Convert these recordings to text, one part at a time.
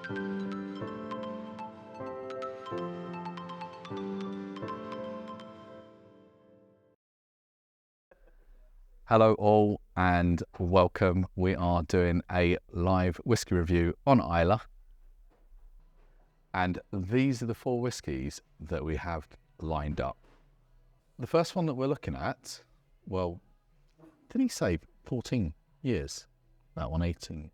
Hello all and welcome. We are doing a live whiskey review on Islay. And these are the 4 whiskies that we have lined up. The first one that we're looking at, well, did he say 14 years? That one, 18.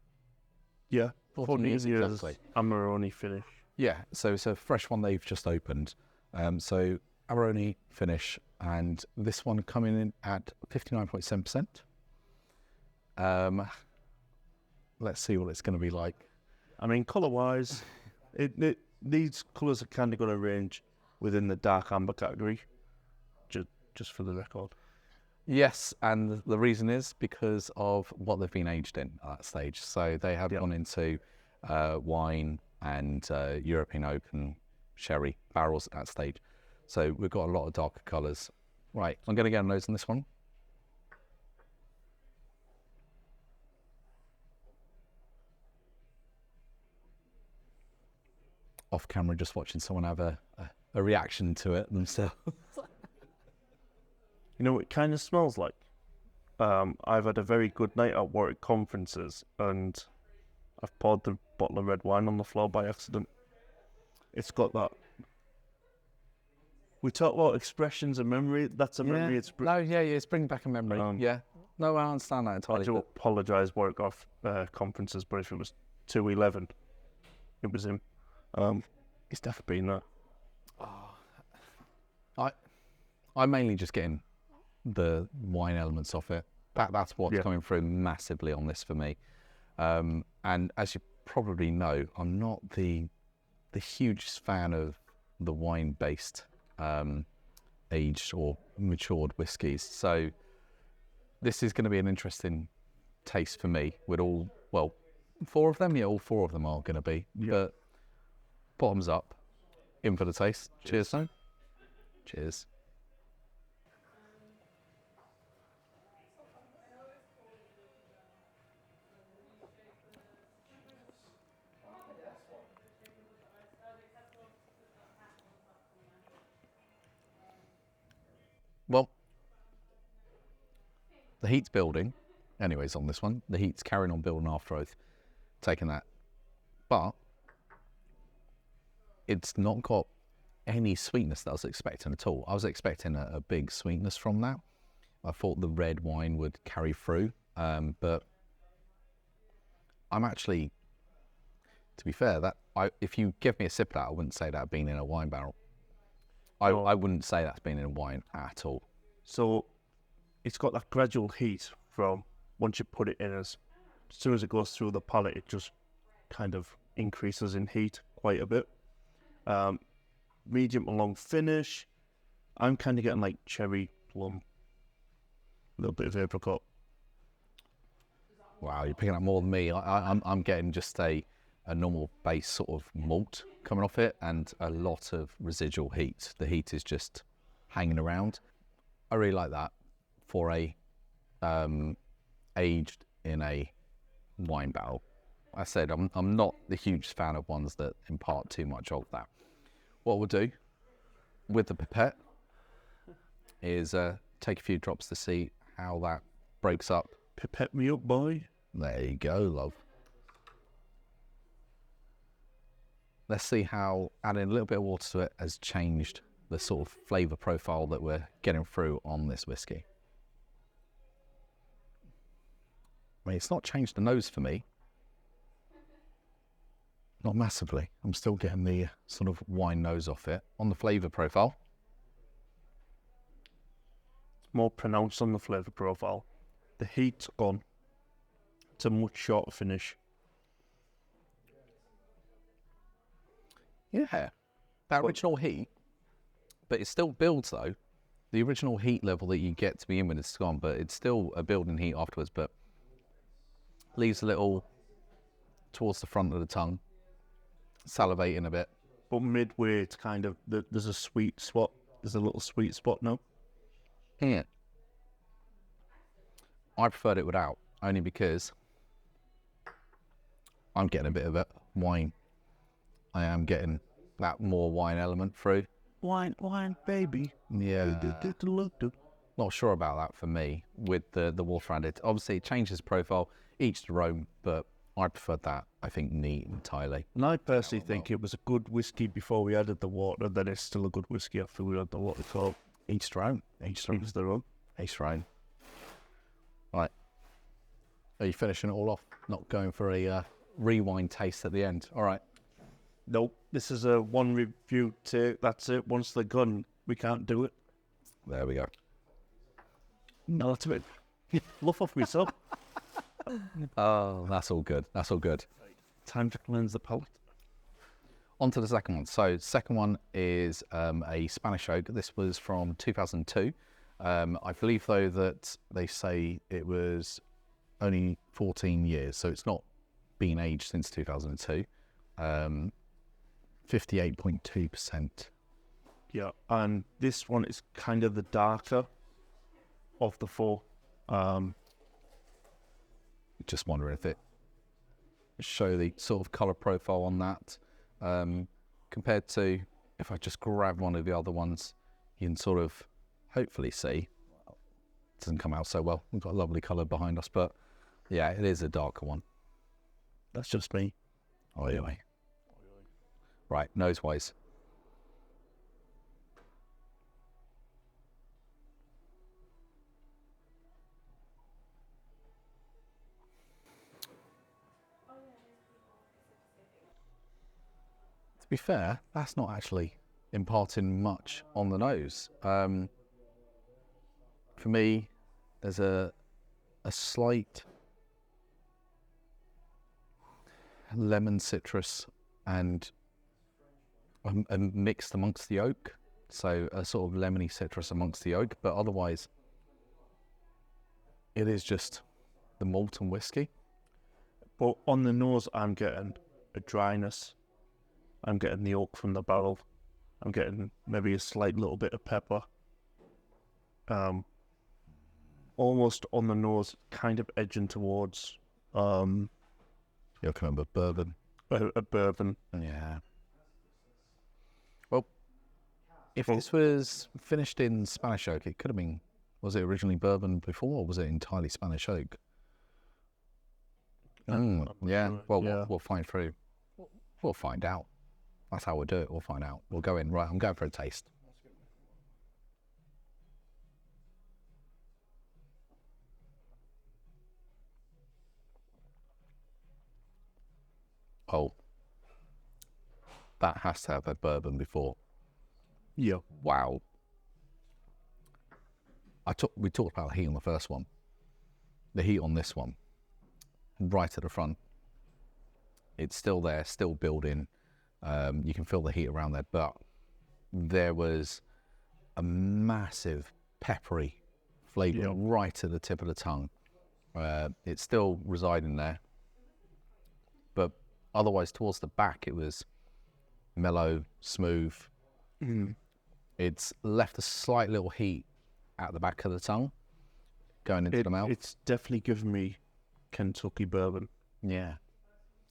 Yeah, 14 years exactly. Amarone Finish. Yeah, so it's a fresh one they've just opened. So Amarone Finish, and this one coming in at 59.7%. Let's see what it's going to be like. I mean, colour-wise, these colours are kind of going to range within the dark amber category, just for the record. Yes, and the reason is because of what they've been aged in at that stage. So they have gone into wine and European oak and sherry barrels at that stage. So we've got a lot of darker colours. Right, I'm going to get a nose on this one. Off camera, just watching someone have a reaction to it themselves. You know what it kind of smells like? I've had a very good night at work at conferences, and I've poured the bottle of red wine on the floor by accident. It's got that. We talk about expressions and memory. That's a memory. It's It's bringing back a memory. No, I understand that entirely. I do apologise, work off conferences, but if it was 211, it was him. It's definitely been that. I'm mainly just getting the wine elements off it. That's what's coming through massively on this for me. And as you probably know, I'm not the hugest fan of the wine-based aged or matured whiskies. So this is going to be an interesting taste for me with all 4 of them. Yeah, all 4 of them are going to be. Yeah. But bottoms up, in for the taste. Cheers, son. Cheers. Well, the heat's building, anyways, on this one. The heat's carrying on building after I've taken that. But it's not got any sweetness that I was expecting at all. I was expecting a big sweetness from that. I thought the red wine would carry through, but I'm actually, to be fair, if you give me a sip of that, I wouldn't say that I'd been in a wine barrel. I wouldn't say that's been in a wine at all. So it's got that gradual heat from once you put it in. As soon as it goes through the palate, it just kind of increases in heat quite a bit. Medium to long finish. I'm kind of getting like cherry, plum, a little bit of apricot. Wow, you're picking up more than me. I'm getting just a normal base sort of malt coming off it and a lot of residual heat. The heat is just hanging around. I really like that for a aged in a wine barrel. I said I'm not the hugest fan of ones that impart too much of that. What we'll do with the pipette is take a few drops to see how that breaks up. Pipette me up, boy. There you go, love. Let's see how adding a little bit of water to it has changed the sort of flavour profile that we're getting through on this whiskey. I mean, it's not changed the nose for me. Not massively. I'm still getting the sort of wine nose off it. On the flavour profile, it's more pronounced on the flavour profile. The heat's gone. It's a much shorter finish. Yeah, that original heat, but it still builds though. The original heat level that you get to begin with is gone, but it's still a building heat afterwards, but leaves a little towards the front of the tongue, salivating a bit. But midway, it's kind of, there's a sweet spot. There's a little sweet spot now. Yeah. I preferred it without, only because I'm getting a bit of a wine I am getting that more wine element through. Wine, baby. Yeah. Not sure about that for me with the water added. Obviously, it changes profile, each to own, but I preferred that, I think, neat entirely. And I personally think it was a good whiskey before we added the water, then it's still a good whiskey after we added the water. So Each to own. each their own. Each to own. Right. Are you finishing it all off? Not going for a rewind taste at the end? All right. Nope. This is a one review take. That's it. Once they're gone, we can't do it. There we go. No, that's a bit. Luff off myself. Oh, that's all good. That's all good. Time to cleanse the palate. On to the second one. So second one is a Spanish oak. This was from 2002. I believe, though, that they say it was only 14 years, so it's not been aged since 2002. 58.2%. Yeah, and this one is kind of the darker of the four. Just wondering if it show the sort of colour profile on that compared to if I just grab one of the other ones, you can sort of hopefully see. It doesn't come out so well. We've got a lovely colour behind us, but yeah, it is a darker one. That's just me. Oi, oi. Right, nose-wise. To be fair, that's not actually imparting much on the nose. For me, there's a slight lemon citrus and a mixed amongst the oak, so a sort of lemony citrus amongst the oak, but otherwise it is just the malt and whiskey. But on the nose, I'm getting a dryness. I'm getting the oak from the barrel. I'm getting maybe a slight little bit of pepper. Almost on the nose, kind of edging towards You're coming with bourbon. a bourbon. Yeah. Well, if this was finished in Spanish oak, it could have been. Was it originally bourbon before, or was it entirely Spanish oak? Yeah. Sure. Well, Yeah. we'll find through. We'll find out. That's how we'll do it. We'll find out. We'll go in. Right, I'm going for a taste. Oh, that has to have had bourbon before. Yeah. Wow. We talked about heat on the first one. The heat on this one, right at the front, it's still there, still building. You can feel the heat around there, but there was a massive peppery flavour right at the tip of the tongue. It's still residing there, but otherwise towards the back it was mellow, smooth. It's left a slight little heat at the back of the tongue going into the mouth. It's definitely given me Kentucky bourbon. Yeah,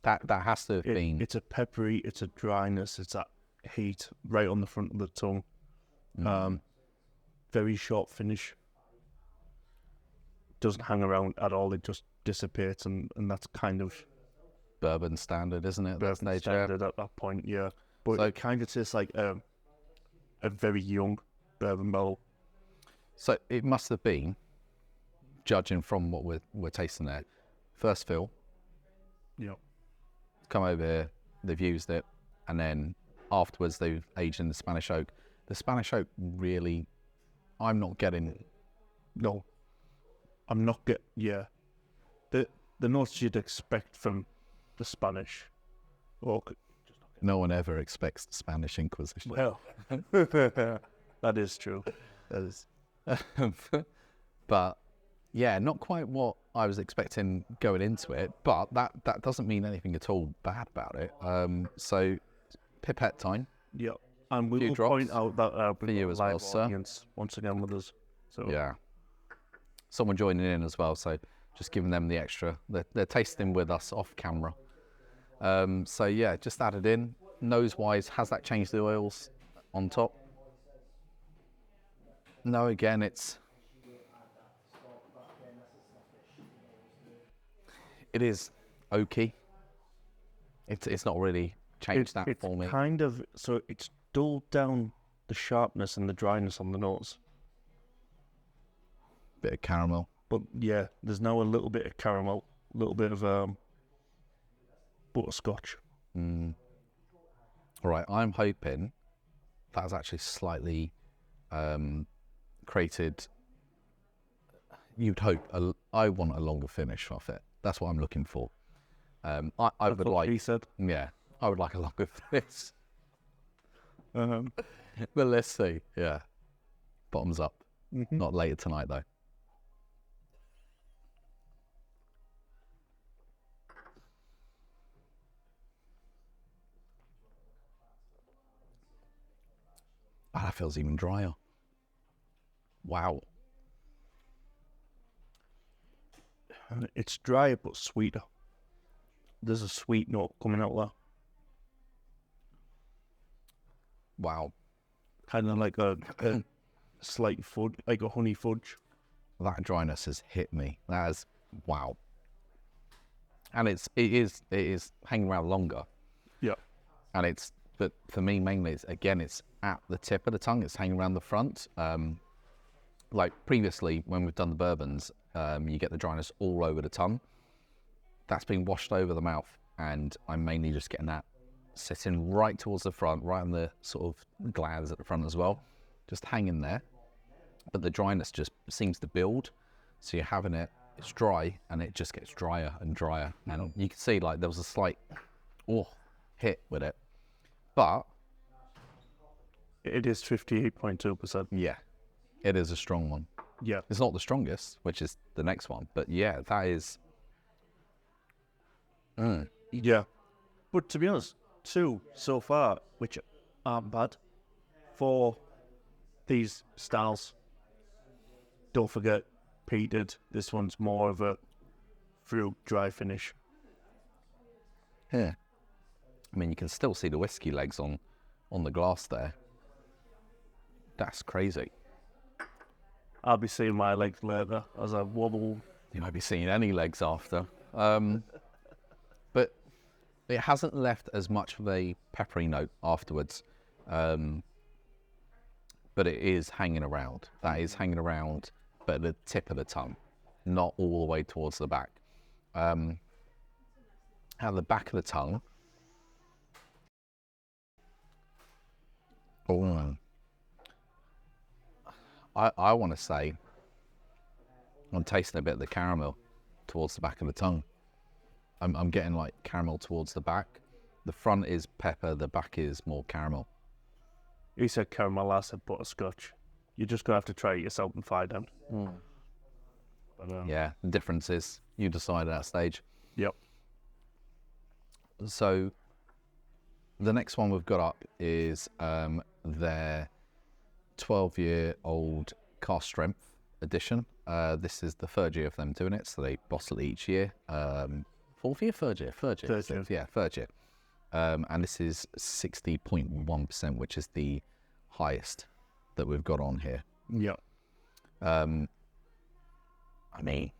that has to have been. It's a peppery, it's a dryness, it's that heat right on the front of the tongue. Very short finish. Doesn't hang around at all, it just dissipates, and that's kind of bourbon standard, isn't it? bourbon standard at that point, yeah. But So- it kind of tastes like a very young bourbon barrel. So it must have been, judging from what we're tasting there, first fill, Yeah. come over here, they've used it, and then afterwards they've aged in the Spanish oak. The Spanish oak really, I'm not getting. No. I'm not the notes you'd expect from the Spanish oak. No one ever expects the Spanish Inquisition. Well, that is true. That is. But yeah, not quite what I was expecting going into it, but that doesn't mean anything at all bad about it. So pipette time. Yeah, and we Few will drops point out that for we've you got a as well, live sir. audience once again with us. So Yeah. Someone joining in as well, so just giving them the extra. They're tasting with us off camera. So yeah, just added in. Nose-wise, has that changed the oils on top? No, again, it is oaky. It's not really changed that for me. It's kind of, so it's dulled down the sharpness and the dryness on the nose. Bit of caramel. But yeah, there's now a little bit of caramel, a little bit of butterscotch. All right, I'm hoping that's actually slightly created. You'd hope. I want a longer finish off it. That's what I'm looking for. I would like. He said. Yeah, I would like a longer finish. Um, But let's see. Yeah, bottoms up. Not later tonight though. Oh, that feels even drier. Wow. It's drier but sweeter. There's a sweet note coming out there. Wow. Kind of like a slight fudge, like a honey fudge. That dryness has hit me. That is, wow. And it is hanging around longer. Yeah. And but for me mainly, it's at the tip of the tongue. It's hanging around the front. Like previously when we've done the bourbons, you get the dryness all over the tongue. That's been washed over the mouth, and I'm mainly just getting that sitting right towards the front, right on the sort of glands at the front as well, just hanging there. But the dryness just seems to build, so you're having it's dry, and it just gets drier and drier, and you can see like there was a slight hit with it, but it is 58.2%. yeah, it is a strong one. Yeah, It's not the strongest, which is the next one, but yeah, that is. yeah. But to be honest, 2 so far, which aren't bad for these styles. Don't forget, peated. This one's more of a fruit dry finish. Yeah. I mean, you can still see the whiskey legs on the glass there. That's crazy. I'll be seeing my legs later as I wobble. You might be seeing any legs after. But it hasn't left as much of a peppery note afterwards. But it is hanging around. That is hanging around, but at the tip of the tongue, not all the way towards the back. At the back of the tongue. Oh, I want to say I'm tasting a bit of the caramel towards the back of the tongue. I'm getting like caramel towards the back. The front is pepper, the back is more caramel. You said caramel, I said butterscotch. You're just going to have to try it yourself and find out. But, Yeah, the difference is you decide at that stage. Yep. So the next one we've got up is their 12-year-old Cask Strength edition. This is the third year of them doing it, so they bottle it each year. Fourth year, third year? Third year. Third year. Yeah, third year. And this is 60.1%, which is the highest that we've got on here. Yeah. I mean,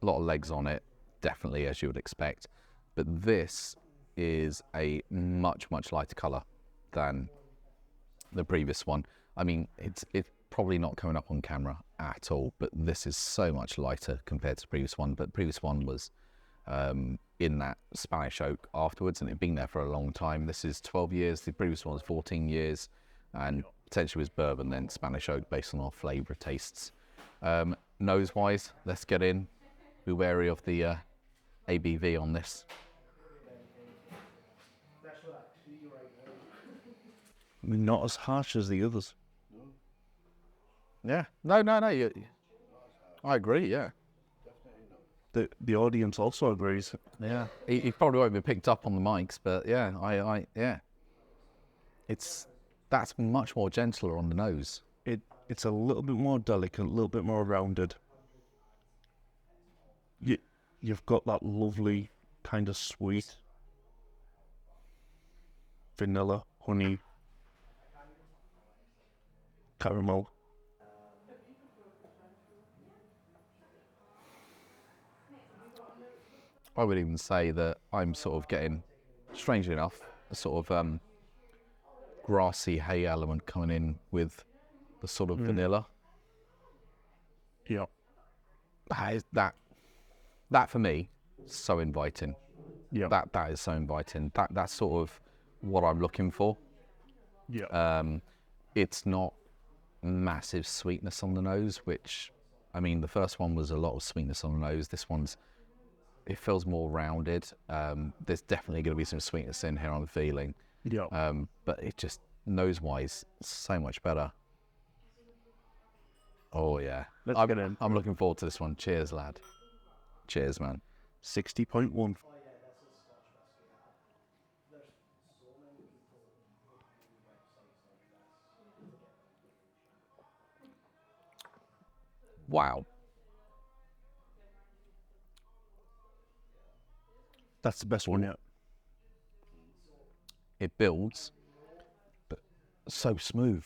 a lot of legs on it, definitely, as you would expect. But this is a much, much lighter colour than the previous one. I mean, it's probably not coming up on camera at all, but this is so much lighter compared to the previous one. But the previous one was in that Spanish oak afterwards, and it had been there for a long time. This is 12 years. The previous one was 14 years, and potentially was bourbon, then Spanish oak, based on our flavour tastes. Nose-wise, let's get in. Be wary of the ABV on this. I mean, not as harsh as the others. Yeah. No. I agree, yeah. The audience also agrees. Yeah. He probably won't be picked up on the mics, but yeah, yeah. That's much more gentler on the nose. It's a little bit more delicate, a little bit more rounded. You've got that lovely kind of sweet vanilla, honey, caramel. I would even say that I'm sort of getting, strangely enough, a sort of grassy hay element coming in with the sort of vanilla. Yeah. That for me, so inviting. Yeah. That is so inviting. That's sort of what I'm looking for. Yeah. It's not massive sweetness on the nose, which, I mean, the first one was a lot of sweetness on the nose. This one's, it feels more rounded. There's definitely going to be some sweetness in here, I'm feeling. Yeah. But it just, nose-wise, so much better. Oh, yeah. Let's get in. I'm looking forward to this one. Cheers, lad. Cheers, man. 60.1. Wow. That's the best one yet. It builds, but so smooth.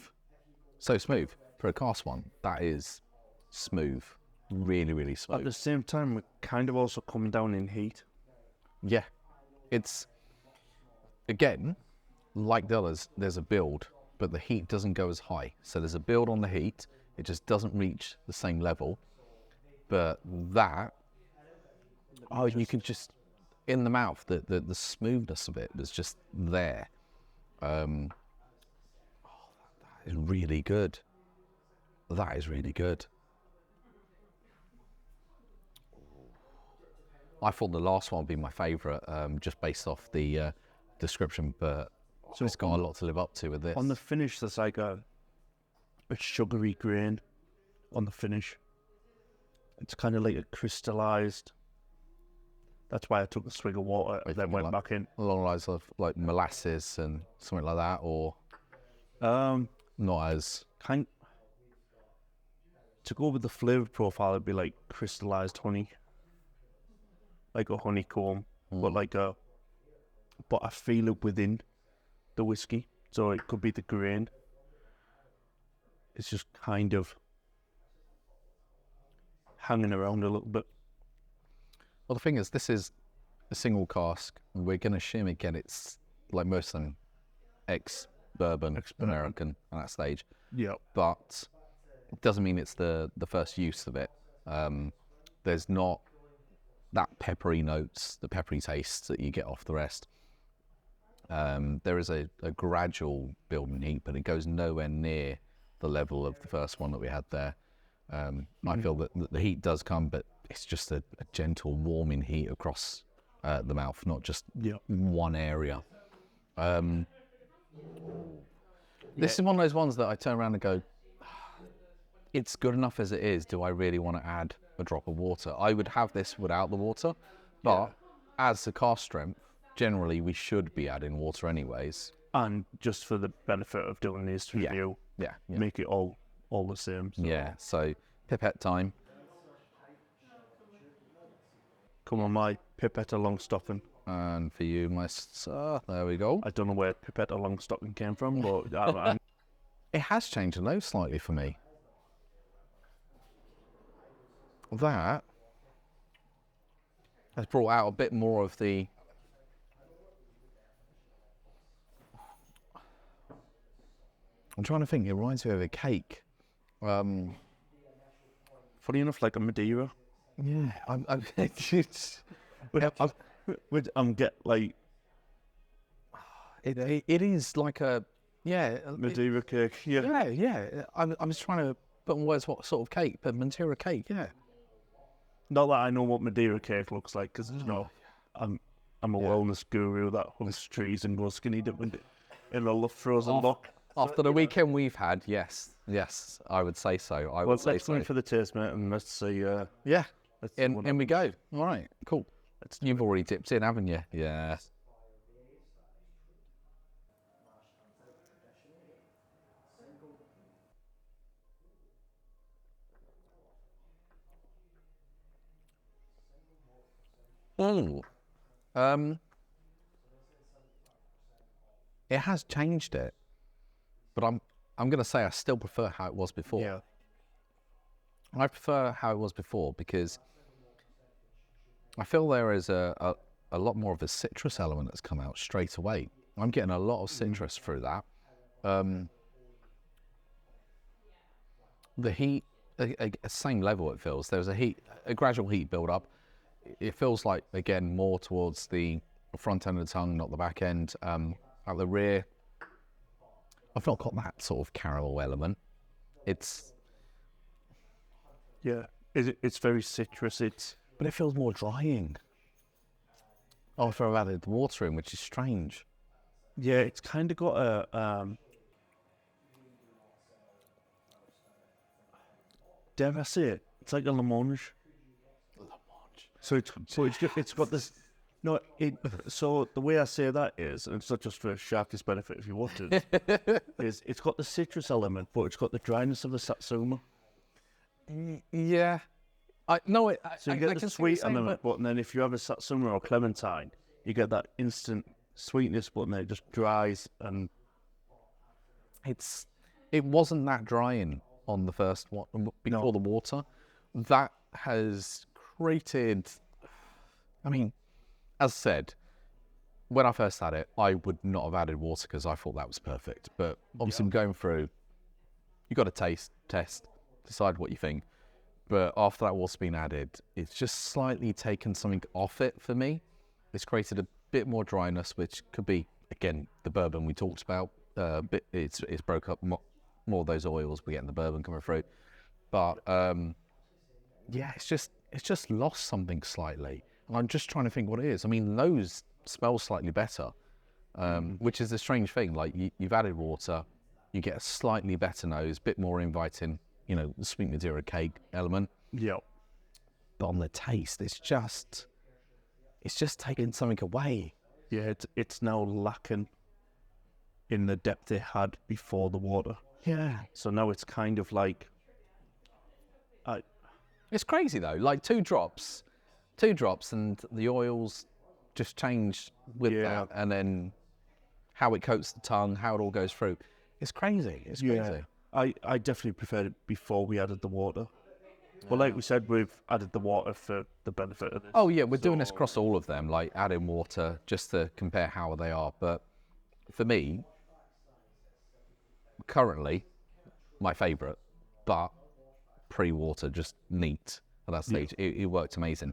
So smooth. For a cask one, that is smooth. Really, really At smooth. the same time, we're kind of also coming down in heat. Yeah. It's, again, like the others, there's a build, but the heat doesn't go as high. So there's a build on the heat. It just doesn't reach the same level. But that, you can just, in the mouth, the smoothness of it was just there. That is really good. That is really good. I thought the last one would be my favourite, just based off the description, but so it's got a lot to live up to with this. On the finish, there's like a sugary grain on the finish. It's kind of like a crystallized. That's why I took a swig of water and then went back in. Along the lines of like molasses and something like that, or not as kind. To go with the flavour profile, it'd be like crystallized honey, like a honeycomb, but but I feel it within the whiskey, so it could be the grain. It's just kind of hanging around a little bit. Well, the thing is, this is a single cask. We're going to assume it gets, like most of them, ex-bourbon, American at that stage. Yeah. But it doesn't mean it's the first use of it. There's not that peppery notes, the peppery taste that you get off the rest. There is a gradual build in heat, but it goes nowhere near the level of the first one that we had there. I feel that the heat does come, but it's just a gentle warming heat across the mouth, not just one area. This is one of those ones that I turn around and go, it's good enough as it is. Do I really want to add a drop of water? I would have this without the water, but as a cask strength, generally we should be adding water anyways. And just for the benefit of doing this review, make it all the same. So. Yeah, so pipette time. Come on, my pipette Longstocking. And for you, my sir, there we go. I don't know where pipette Longstocking came from, but it has changed the nose slightly for me. That has brought out a bit more of the I'm trying to think. It reminds me of a cake. Funny enough, like a Madeira. Yeah, I'm get like it is like a Madeira cake. Yeah. I'm just trying to put in words what sort of cake, but Madeira cake. Yeah. Not that I know what Madeira cake looks like, because I'm a wellness guru that hunts trees and goes skinny dipping in a frozen lock. After the weekend we've had, yes, I would say so. Let's go in for the taste, mate, and let's see. In we go. All right, cool. You've already dipped in, haven't you? Yeah. Oh. it has changed it, but I'm going to say I still prefer how it was before. Yeah. I prefer how it was before because I feel there is a lot more of a citrus element that's come out straight away. I'm getting a lot of citrus through that. The heat, same level it feels. There's a gradual heat build up. It feels like, again, more towards the front end of the tongue, not the back end. At the rear, I've not got that sort of caramel element. Yeah. It's very citrus. But it feels more drying. After I've added water in, which is strange. Yeah, it's kind of got a dare I say it? It's like a lamage. So it's got this. No, so the way I say that is, and it's not just for Sharky's benefit if you wanted, is it's got the citrus element, but it's got the dryness of the satsuma. Yeah. So you get the sweet element, but then if you have a satsuma or clementine, you get that instant sweetness, but then it just dries and it wasn't that drying on the first one before the water. That has created. I mean, as I said, when I first had it, I would not have added water because I thought that was perfect. But obviously, going through, you got to taste, test, decide what you think. But after that water's been added, it's just slightly taken something off it for me. It's created a bit more dryness, which could be, again, the bourbon we talked about. It's broke up more of those oils we get in the bourbon coming through. But yeah, it's just lost something slightly. And I'm just trying to think what it is. I mean, those smell slightly better, which is a strange thing. Like you've added water, you get a slightly better nose, bit more inviting. You know, the sweet Madeira cake element. Yeah. But on the taste, it's just taking something away. Yeah, it's now lacking in the depth it had before the water. Yeah. So now it's kind of like... It's crazy though, like two drops and the oils just change with that, and then how it coats the tongue, how it all goes through. It's crazy. It's crazy. Yeah. I definitely preferred it before we added the water. But like we said, we've added the water for the benefit of this. Oh yeah, we're doing this across all of them, like adding water just to compare how they are. But for me, currently, my favourite, but pre-water, just neat at that stage. It worked amazing.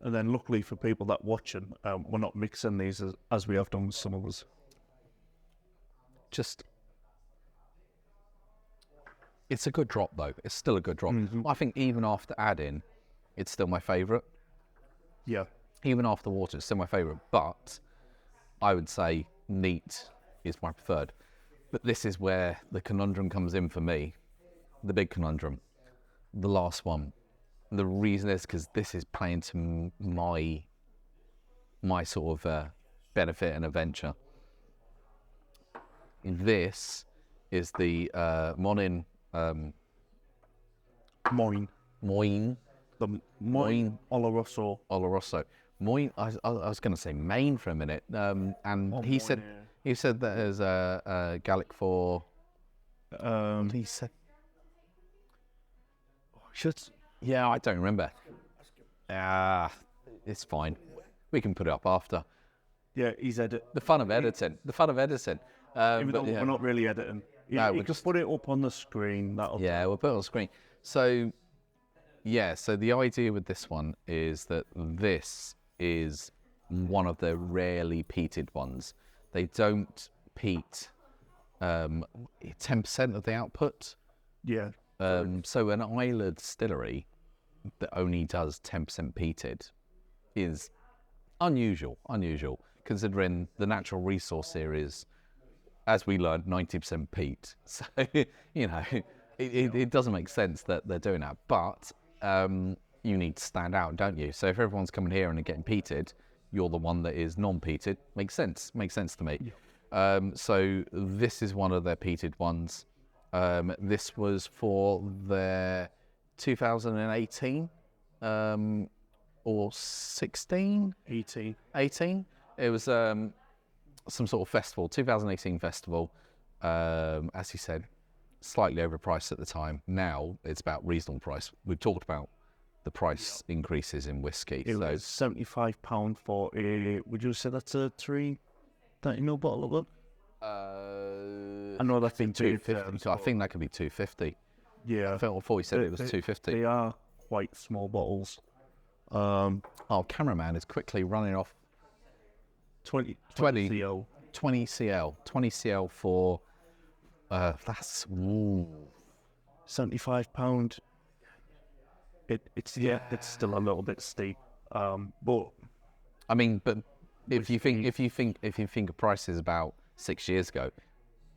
And then luckily for people that watching, we're not mixing these as we have done with some of us. It's a good drop though. It's still a good drop. I think even after adding, it's still my favourite. Yeah. Even after water, it's still my favourite. But I would say neat is my preferred. But this is where the conundrum comes in for me. The big conundrum. The last one. The reason is because this is playing to my sort of benefit and adventure. This is the Moine The Moine Oloroso. Moine. I was going to say Maine for a minute, and he said that as a Gaelic for. He said. Yeah, I don't remember. It's fine. We can put it up after. Yeah, he's edited. The fun of editing. Even though we're not really editing. No, we just put it up on the screen. We'll put it on the screen. So, yeah, so the idea with this one is that this is one of the rarely peated ones. They don't peat 10% of the output. Yeah. So an Islay distillery that only does 10% peated is unusual, considering the natural resource here is, as we learned, 90% peat. So, you know, it doesn't make sense that they're doing that. But you need to stand out, don't you? So if everyone's coming here and they're getting peated, you're the one that is non-peated. Makes sense to me. Yeah. So this is one of their peated ones. This was for their 2018 or 16? 18. 18. It was some sort of festival, 2018 festival. As you said, slightly overpriced at the time. Now it's about reasonable price. We've talked about the price increases in whiskey. It was £75 for a. Would you say that's a 330ml bottle of it? I know that's been 250. So I think that could be 250. Yeah. I thought you said it was 250. They are quite small bottles. Cameraman is quickly running off 20 CL. 20 CL for that's £75. It's still a little bit steep. But I mean, but if you think of prices about 6 years ago,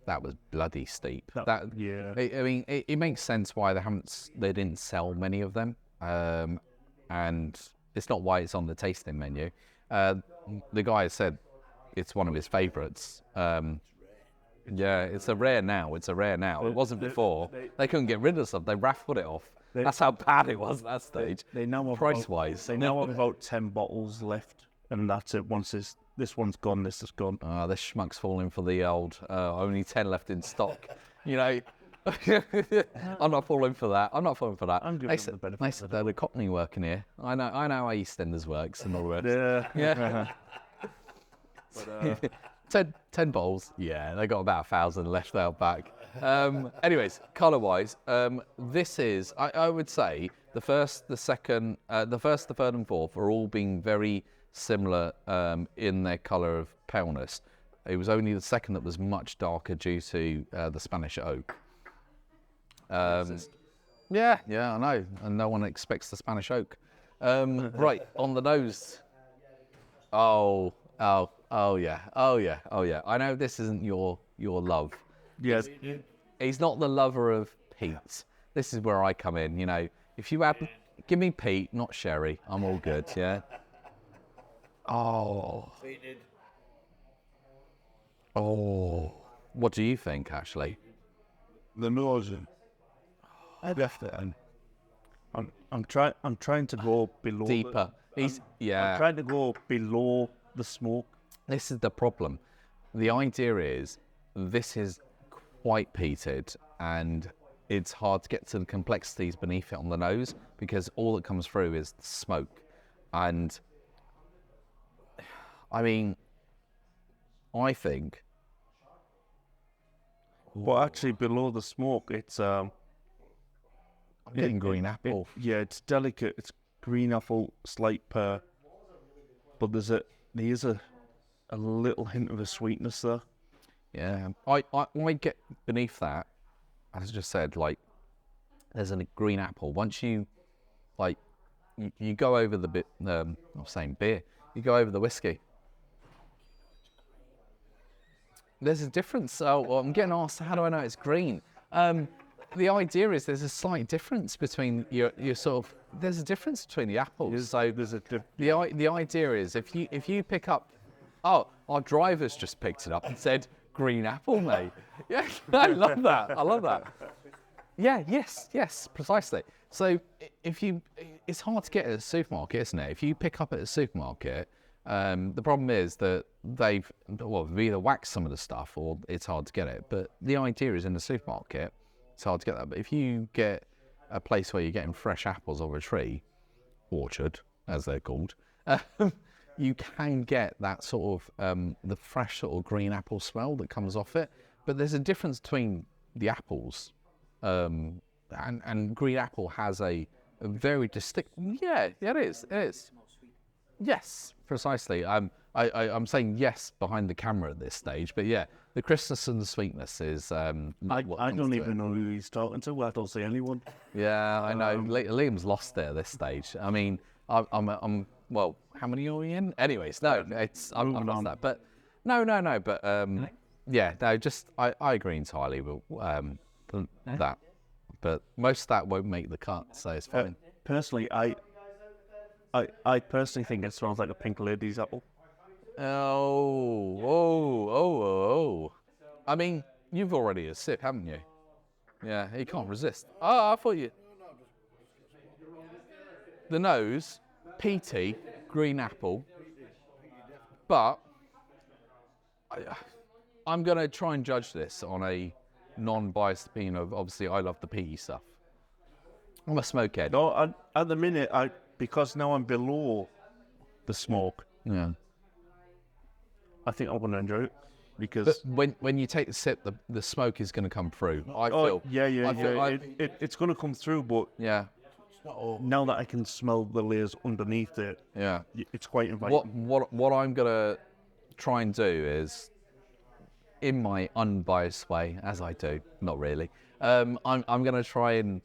that was bloody steep. It makes sense why they didn't sell many of them, and it's not why it's on the tasting menu. The guy said it's one of his favourites. It's a rare now. It wasn't before. They couldn't get rid of stuff. They raffled it off. That's how bad it was at that stage. They now have price-wise. They now have about 10 bottles left, and that's it. Once this one's gone, this is gone. This schmuck's falling for the old, only 10 left in stock. You know, I'm not falling for that. I'm giving them the benefit of the Cockney working here. I know how EastEnders works and all the rest. Yeah. But, 10 bottles. Yeah, they got about 1,000 left out back. Anyways, colour-wise, this is, I would say, the first, the second, the third, and fourth are all being very similar in their colour of paleness. It was only the second that was much darker due to the Spanish oak. Yeah, I know, and no one expects the Spanish oak. Right, on the nose. Oh yeah. I know this isn't your love. Yes. He's not the lover of peat. This is where I come in. You know, if you give me peat, not sherry. I'm all good. Yeah. Oh. What do you think, Ashley? The nose. I left it in. I'm trying to go below. Deeper. I'm trying to go below the smoke. This is the problem. The idea is this is quite peated and it's hard to get to the complexities beneath it on the nose because all that comes through is the smoke. And I mean, I think. But actually below the smoke, it's I'm getting green apple. It's delicate. It's green apple, slight pear. But there is a little hint of a sweetness there. Yeah, I get beneath that. As I just said, like there's a green apple. Once you you go over the bit. I'm saying beer. You go over the whiskey. There's a difference. I'm getting asked, how do I know it's green? The idea is there's a slight difference between your sort of. There's a difference between the apples. So the idea is if you pick up. Oh, our driver's just picked it up and said green apple, mate. Yeah, I love that. Yeah, yes, precisely. So it's hard to get at a supermarket, isn't it? If you pick up at a supermarket, the problem is that they've either waxed some of the stuff or it's hard to get it. But the idea is in the supermarket, it's hard to get that. But if you get a place where you're getting fresh apples off a tree, orchard, as they're called, you can get that sort of the fresh sort of green apple smell that comes off it. But there's a difference between the apples, and green apple has a very distinct. Yeah, it is. Yes, precisely. I'm saying yes behind the camera at this stage, but yeah, the crispness and the sweetness is. I don't even know who he's talking to. I don't see anyone. Yeah, I know. Liam's lost there at this stage. I mean, I'm. Well, how many are we in? Anyways, no, I'm lost that. But no. But I agree entirely with that. But most of that won't make the cut, so it's fine. Personally, I personally think it smells like a pink lady's apple. Oh. I mean, you've already had a sip, haven't you? Yeah, you can't resist. Oh, I thought you. The nose, peaty, green apple, but I'm going to try and judge this on a non-biased opinion of, obviously, I love the peaty stuff. I'm a smokehead. No, at the minute, because now I'm below the smoke, Yeah. I think I'm going to enjoy it. But Because when you take the sip, the smoke is going to come through. I oh feel. yeah. It's going to come through, but Yeah. now that I can smell the layers underneath it, Yeah. it's quite inviting. What I'm gonna try and do is, in my unbiased way, as I do, not really. I'm gonna try and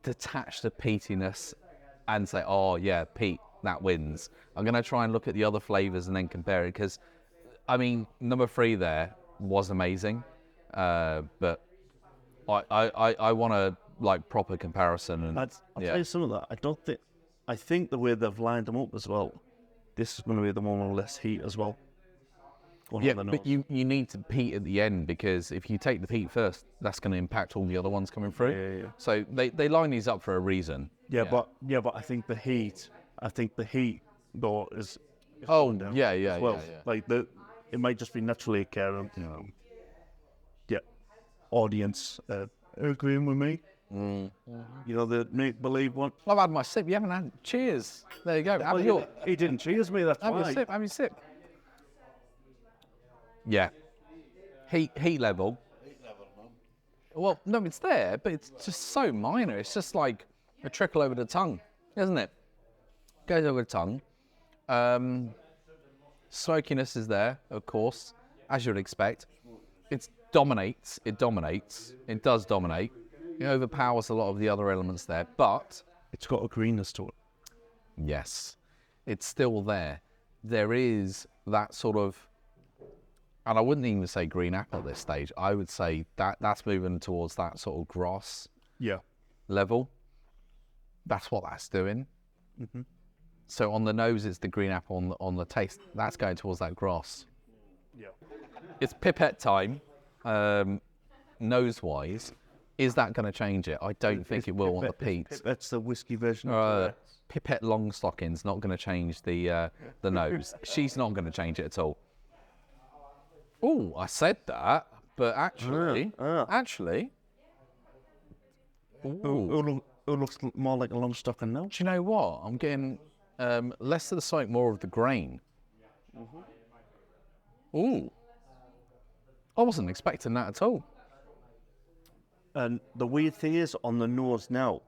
detach the peatiness and say, oh yeah, peat, that wins. I'm gonna try and look at the other flavors and then compare it, because I mean, number 3 there was amazing, but I want a like proper comparison. And I'll tell you some of that. I think the way they've lined them up as well, this is going to be the one with less heat as well. Yeah, but you need to peat at the end, because if you take the peat first, that's going to impact all the other ones coming through. Yeah. So they line these up for a reason. But I think the heat, though is Oh going down yeah, as well. yeah. Like it might just be naturally occurring. Audience agreeing with me. You know, the make believe one. I've had my sip. You haven't had. Cheers. There you go. Have your, He didn't cheers me. That's have your why. sip. Have your sip. Yeah. Heat level. Well, no, it's there, but it's just so minor. It's just like a trickle over the tongue, isn't it? Goes over the tongue. Smokiness is there, of course, as you'd expect. It dominates. It does dominate. It overpowers a lot of the other elements there, but It's got a greenness to it. yes, it's still there. There is that sort of, and I wouldn't even say green apple at this stage. I would say that's moving towards that sort of grass Yeah. level. That's what that's doing. So on the nose, it's the green apple. On the taste, that's going towards that grass. Yeah. It's pipette time, nose-wise. Is that going to change it? I don't think it will on the peat. That's the whiskey version. Of Pipette Longstocking's not going to change the nose. She's not going to change it at all. Oh, I said that, but actually, who looks more like a long stocking now? do you know what? I'm getting less of the smoke, more of the grain. Ooh, I wasn't expecting that at all. And the weird thing is, on the nose now,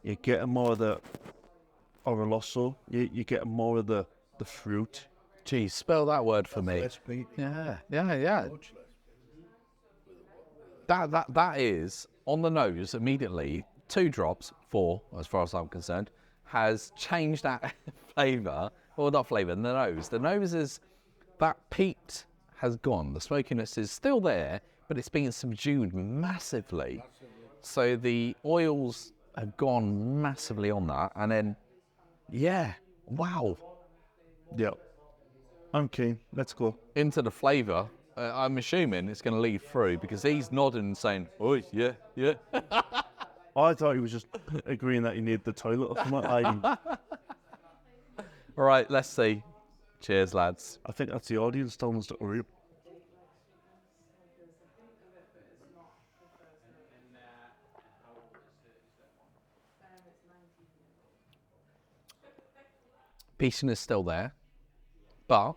you get more of the Oloroso. You get more of the fruit. Geez, spell that word for me. Less peat. Yeah. Much less. That is on the nose immediately. 2 drops, 4 as far as I'm concerned, has changed that flavour. Well, not flavour, the nose. The nose is, that peat has gone. The smokiness is still there, but it's been subdued massively. So the oils have gone massively on that. And then, yeah, wow. Yeah. I'm keen. Let's go. Into the flavour. I'm assuming it's going to lead through, because he's nodding and saying, oh, yeah. I thought he was just agreeing that you need the toilet or something. All right, let's see. Cheers, lads. I think that's the audience telling us to hurry up. Peatiness is still there, but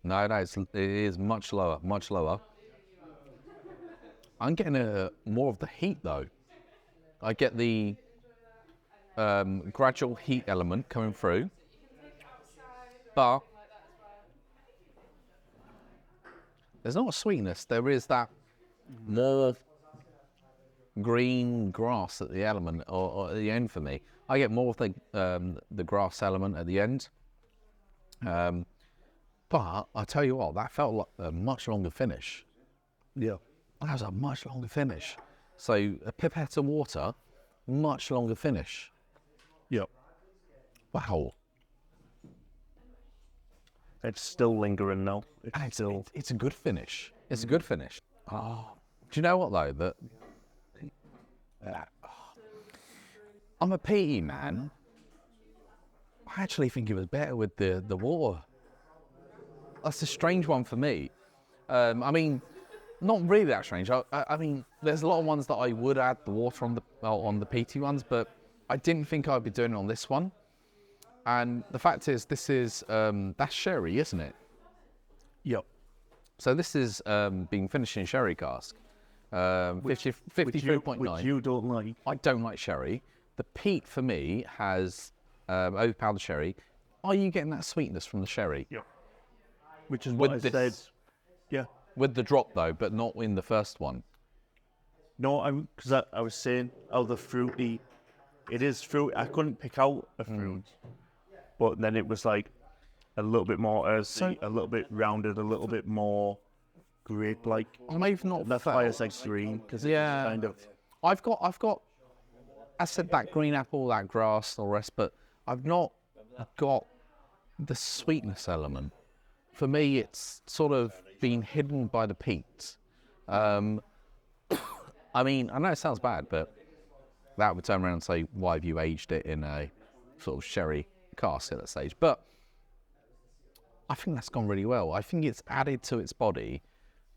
no, it is much lower. I'm getting more of the heat though. I get the gradual heat element coming through, but there's not a sweetness. There is that more green grass at the element, or at the end for me. I get more of the grass element at the end. But I tell you what, that felt like a much longer finish. Yeah. That was a much longer finish. So a pipette of water, much longer finish. Yeah. Wow. It's still lingering now. It's a good finish. It's a good finish. Oh, do you know what though? I'm a peaty man. I actually think it was better with the water. that's a strange one for me. I mean, not really that strange. I mean, there's a lot of ones that I would add the water on the peaty ones, but I didn't think I'd be doing it on this one. And the fact is, this is that's sherry, isn't it? Yep. So this is being finished in sherry cask, 53.9. Which you don't like. I don't like sherry. The peat for me has overpowered the sherry. Are you getting that sweetness from the sherry? Yep. Which is what With I this- said. Yeah. With the drop though, but not in the first one. No, because I was saying, the fruity. It is fruit. I couldn't pick out a fruit, but then it was like a little bit more earthy, a little bit rounded, a little bit more grape-like. I've not That's felt. why it's like green, because it's Yeah. kind of. I've got. I said that green apple, that grass, all the rest, but I've not got the sweetness element. For me, it's sort of been hidden by the peat. I mean, I know it sounds bad, but that would turn around and say, why have you aged it in a sort of sherry cask at that stage? But I think that's gone really well. I think it's added to its body,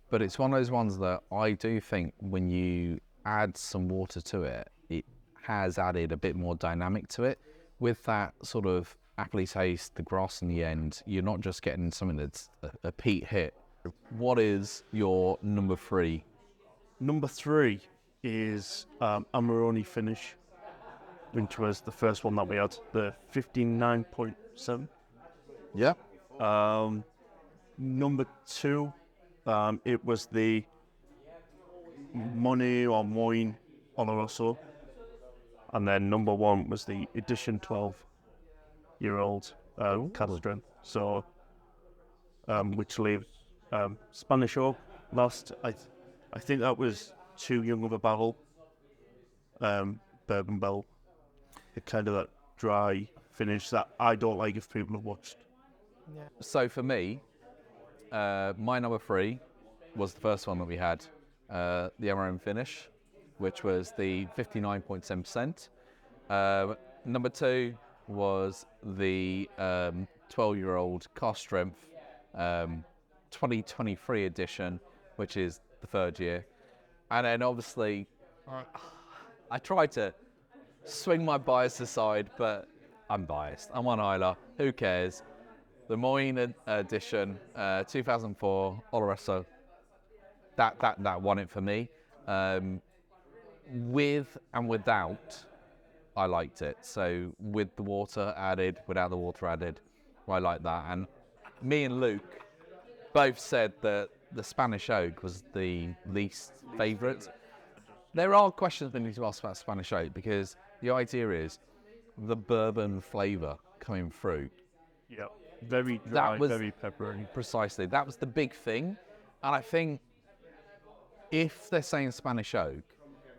but it's one of those ones that I do think when you add some water to it, it has added a bit more dynamic to it. With that sort of appley taste, the grass in the end, you're not just getting something that's a peat hit. What is your number 3? Number 3 is Amarone Finish, which was the first one that we had, the 59.7. Yeah. Number 2, it was the Moine Oloroso, and then number 1 was the edition 12-year-old cask strength. So, which leaves Spanish oak last. I think that was too young of a barrel. Bourbon barrel. It kind of that dry finish that I don't like if people have watched. So for me, my number 3 was the first one that we had, the Amarone Finish, which was the 59.7%. Number 2 was the 12-year-old cask strength 2023 edition, which is the 3rd year. And then obviously, I tried to swing my bias aside, but I'm biased. I'm on Isla. Who cares? The Moine edition, 2004 Oloroso. That won it for me. With and without, I liked it. So with the water added, without the water added, I like that. And me and Luke both said that the Spanish oak was the least favourite. There are questions we need to ask about Spanish oak, because the idea is the bourbon flavour coming through. Yeah, very dry, very peppery. Precisely, that was the big thing. And I think if they're saying Spanish oak,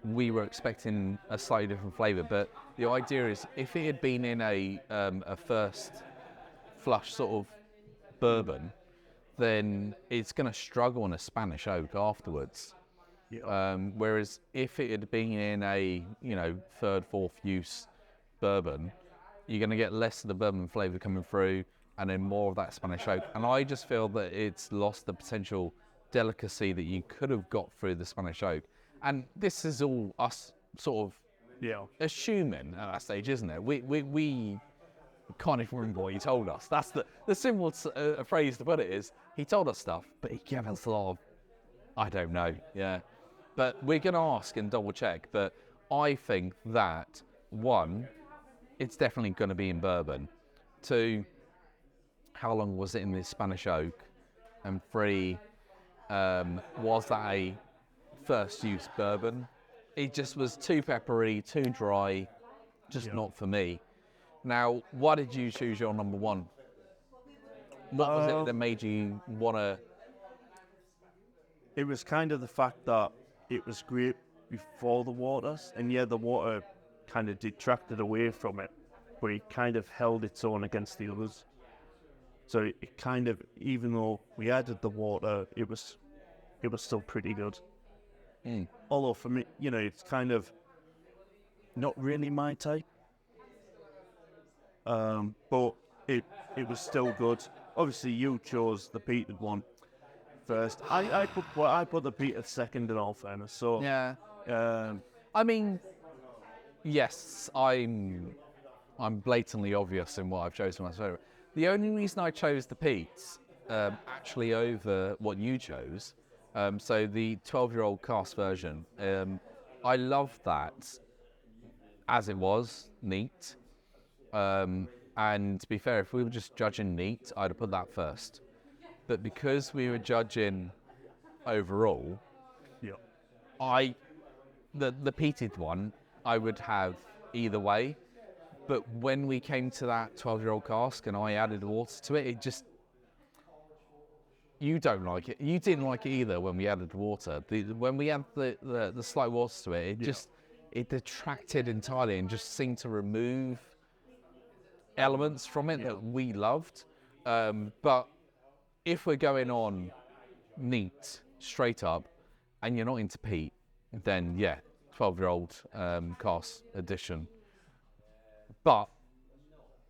we were expecting a slightly different flavour. But the idea is, if it had been in a first flush sort of bourbon, then it's going to struggle on a Spanish oak afterwards. Yeah. Whereas if it had been in a 3rd, 4th use bourbon, you're going to get less of the bourbon flavour coming through, and then more of that Spanish oak. And I just feel that it's lost the potential delicacy that you could have got through the Spanish oak. And this is all us sort of assuming at that stage, isn't it? We can't even remember what he told us. That's the simple phrase to put it is, he told us stuff, but he gave us a lot of, I don't know, yeah. But we're going to ask and double check. But I think that, 1, it's definitely going to be in bourbon. 2, how long was it in this Spanish oak? And 3, was that a first use bourbon? It just was too peppery, too dry, just not for me. Now, why did you choose your number 1? What was it that made you want to... It was kind of the fact that it was great before the water, and the water kind of detracted away from it, but it kind of held its own against the others. So it kind of, even though we added the water, it was still pretty good. Although for me, it's kind of not really my type. But it was still good. Obviously, you chose the peated one first. I put the peated second in all fairness. So Yeah. um, I mean, yes, I'm blatantly obvious in what I've chosen myself. The only reason I chose the peats actually over what you chose, so the 12-year-old cask version, I love that as it was, neat. And to be fair, if we were just judging neat, I'd have put that first. But because we were judging overall, yeah, the peated one, I would have either way. But when we came to that 12-year-old cask and I added water to it, it just, you don't like it. You didn't like it either when we added water. When we added the slight water to it, it detracted entirely and just seemed to remove elements from it that we loved. But if we're going on neat, straight up, and you're not into peat, then yeah, 12-year-old cask edition. But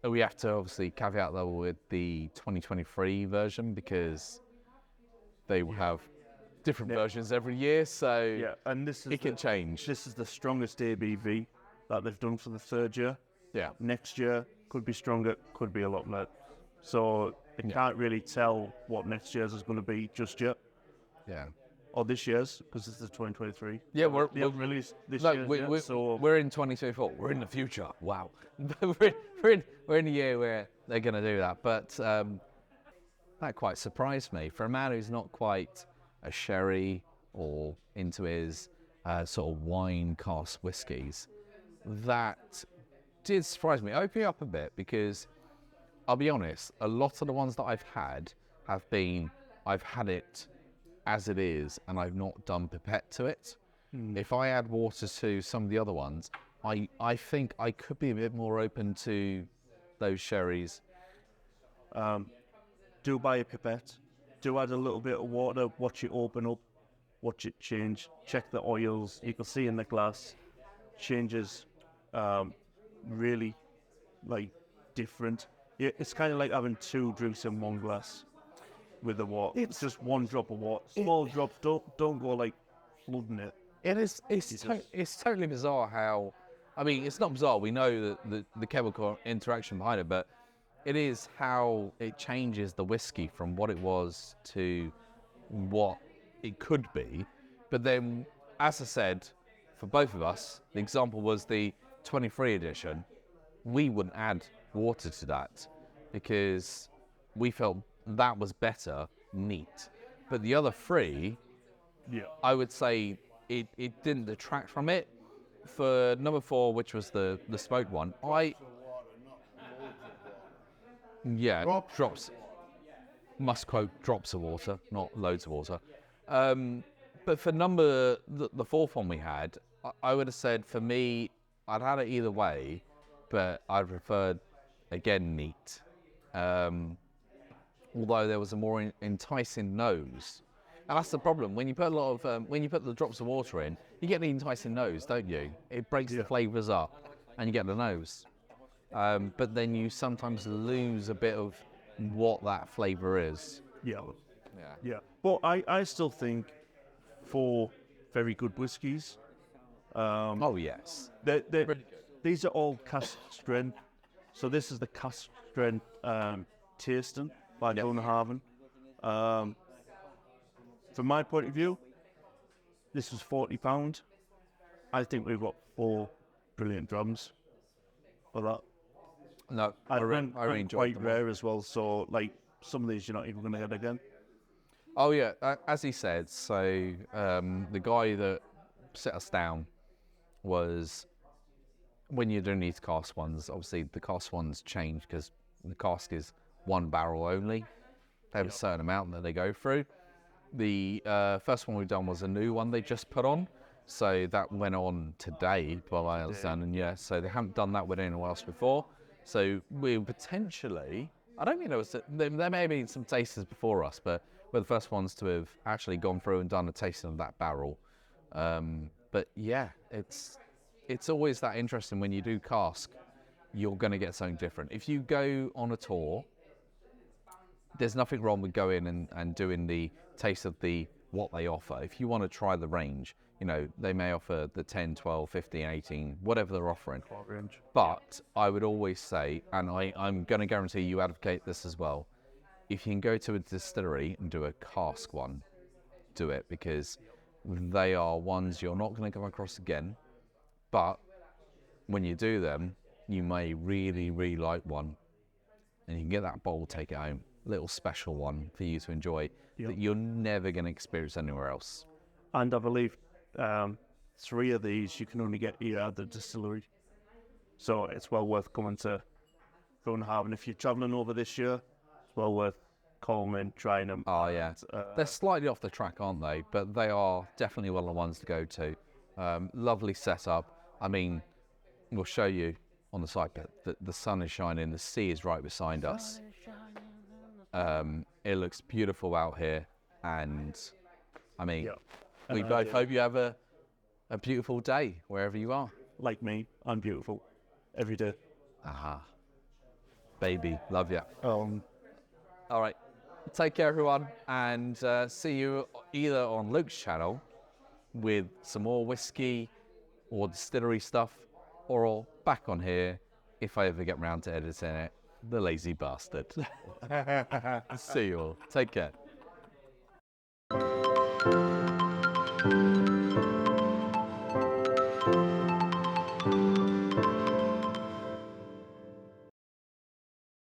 we have to obviously caveat that with the 2023 version because they will have different versions every year, so and this is it can change. This is the strongest ABV that they've done for the third year. Yeah. Next year could be stronger, could be a lot less. So you can't really tell what next year's is going to be just yet. Yeah. Or this year's, because this is 2023. Yeah, they haven't released this year's yet, so we're in 2024. We're in the future. Wow. we're in a year where they're going to do that. But that quite surprised me. For a man who's not quite a sherry or into his sort of wine cask whiskies, that did surprise me. Open me up a bit because I'll be honest, a lot of the ones that I've had have been, I've had it as it is and I've not done pipette to it. If I add water to some of the other ones, I think I could be a bit more open to those sherries. do buy a pipette. Do add a little bit of water, watch it open up, watch it change, check the oils. You can see in the glass, changes really like different. Yeah, it's kind of like having two drinks in one glass with the water. It's just one drop of water. Small drops, don't go like flooding it. It's totally bizarre how, I mean, it's not bizarre. We know the chemical interaction behind it, but it is how it changes the whiskey from what it was to what it could be. But then, as I said, for both of us, the example was the 23 edition. We wouldn't add water to that because we felt that was better, neat. But the other three, I would say it didn't detract from it. For number 4, which was the smoked one, drops. Must quote drops of water, not loads of water. But for the 4th one we had, I would have said for me, I'd had it either way, but I preferred, again, neat. Although there was a more enticing nose. And that's the problem. When you put when you put the drops of water in, you get the enticing nose, don't you? It breaks the flavours up and you get the nose. But then you sometimes lose a bit of what that flavour is. Yeah. But I still think for very good whiskies. Oh, yes. These are all cask strength. So this is the cask strength tasting by Bunnahabhain. From my point of view, this was £40. I think we've got 4 brilliant drums for that. No, I really enjoyed quite them. rare as well. So like some of these you're not even going to get again. Oh yeah, as he said. So the guy that set us down was, when you're doing these cask ones, obviously the cask ones change because the cask is 1 barrel only. They have a certain amount that they go through. The first one we've done was a new one they just put on, so that went on today, by my understanding. Yeah, so they haven't done that with anyone else before. So we potentially, I don't think there may have been some tasters before us, but we're the first ones to have actually gone through and done a tasting of that barrel. But yeah, it's always that interesting when you do cask. you're going to get something different. If you go on a tour, there's nothing wrong with going and doing the taste of what they offer. If you want to try the range, you know, they may offer the 10, 12, 15, 18, whatever they're offering. But I would always say, and I'm going to guarantee you advocate this as well, if you can go to a distillery and do a cask one, do it, because they are ones you're not going to come across again. But when you do them, you may really, really like one, and you can get that bowl, take it home. Little special one for you to enjoy that you're never going to experience anywhere else. And I believe 3 of these you can only get here at the distillery. So it's well worth coming to Bunnahabhain. If you're travelling over this year, it's well worth calling in, trying them. Oh, yeah. They're slightly off the track, aren't they? But they are definitely one of the ones to go to. Lovely setup. I mean, we'll show you on the site, but the sun is shining, the sea is right beside us. It looks beautiful out here, and I mean, we both hope you have a beautiful day wherever you are. Like me, I'm beautiful every day. Aha. Baby, love you. Um, All right. Take care, everyone, and see you either on Luke's channel with some more whiskey or distillery stuff, or back on here if I ever get round to editing it. The lazy bastard. See you all. Take care.